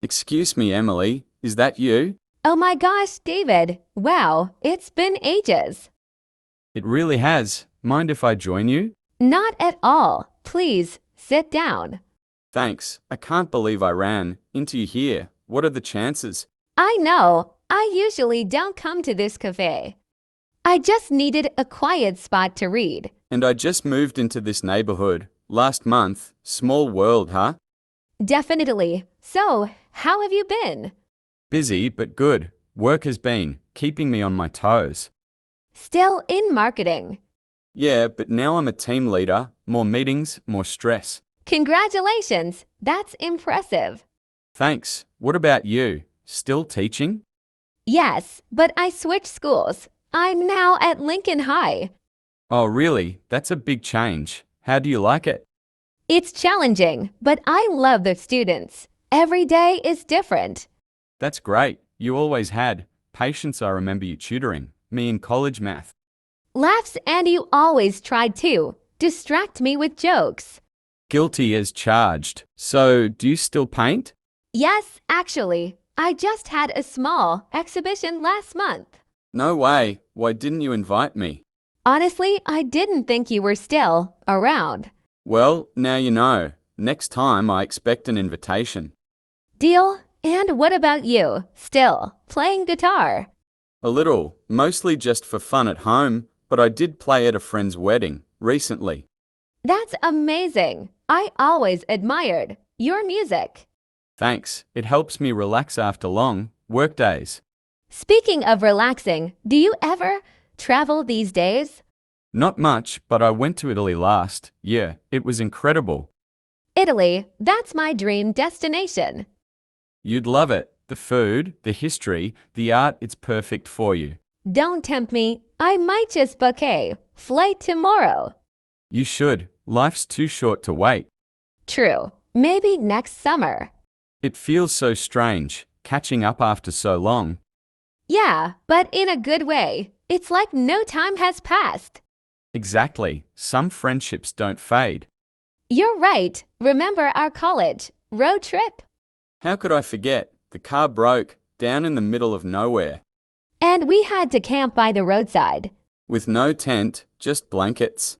Excuse me, Emily, is that you? Oh my gosh, David. Wow, it's been ages. It really has. Mind if I join you? Not at all. Please, sit down. Thanks. I can't believe I ran into you here. What are the chances? I know. I usually don't come to this cafe. I just needed a quiet spot to read. And I just moved into this neighborhood last month. Small world, huh? Definitely. So, how have you been? Busy, but good. Work has been keeping me on my toes. Still in marketing. Yeah, but now I'm a team leader. More meetings, more stress. Congratulations. That's impressive. Thanks. What about you? Still teaching? Yes, but I switched schools. I'm now at Lincoln High. Oh, really? That's a big change. How do you like it? It's challenging, but I love the students. Every day is different. That's great. You always had. Patience, I remember you tutoring. Me in college math. Laughs, and you always tried to distract me with jokes. Guilty as charged. So, do you still paint? Yes, actually, I just had a small exhibition last month. No way. Why didn't you invite me? Honestly, I didn't think you were still around. Well, now you know. Next time I expect an invitation. Deal? And what about you? Still playing guitar? A little, mostly just for fun at home, but I did play at a friend's wedding recently. That's amazing. I always admired your music. Thanks. It helps me relax after long work days. Speaking of relaxing, do you ever travel these days? Not much, but I went to Italy last year. It was incredible. Italy, that's my dream destination. You'd love it. The food, the history, the art, it's perfect for you. Don't tempt me. I might just book a flight tomorrow. You should. Life's too short to wait. True. Maybe next summer. It feels so strange, catching up after so long. Yeah, but in a good way. It's like no time has passed. Exactly. Some friendships don't fade. You're right. Remember our college road trip? How could I forget? The car broke down in the middle of nowhere. And we had to camp by the roadside. With no tent, just blankets.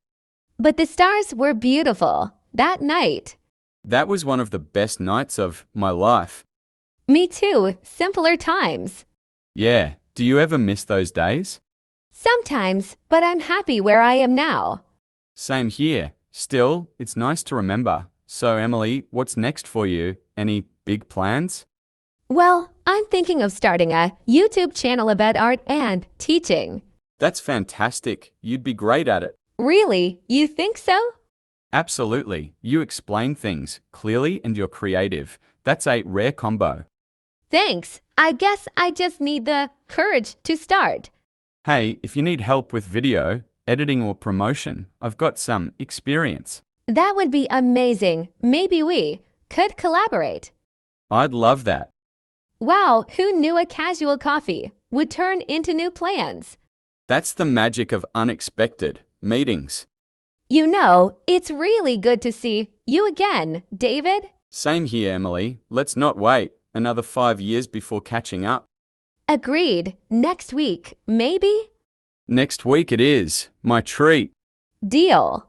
But the stars were beautiful that night. That was one of the best nights of my life. Me too. Simpler times. Yeah. Do you ever miss those days? Sometimes, but I'm happy where I am now. Same here. Still, it's nice to remember. So, Emily, what's next for you? Any big plans? Well, I'm thinking of starting a YouTube channel about art and teaching. That's fantastic. You'd be great at it. Really? You think so? Absolutely. You explain things clearly and you're creative. That's a rare combo. Thanks. I guess I just need the courage to start. Hey, if you need help with video, editing or promotion, I've got some experience. That would be amazing. Maybe we could collaborate. I'd love that. Wow, who knew a casual coffee would turn into new plans? That's the magic of unexpected meetings. You know, it's really good to see you again, David. Same here, Emily. Let's not wait another 5 years before catching up. Agreed. Next week, maybe? Next week it is. My treat. Deal.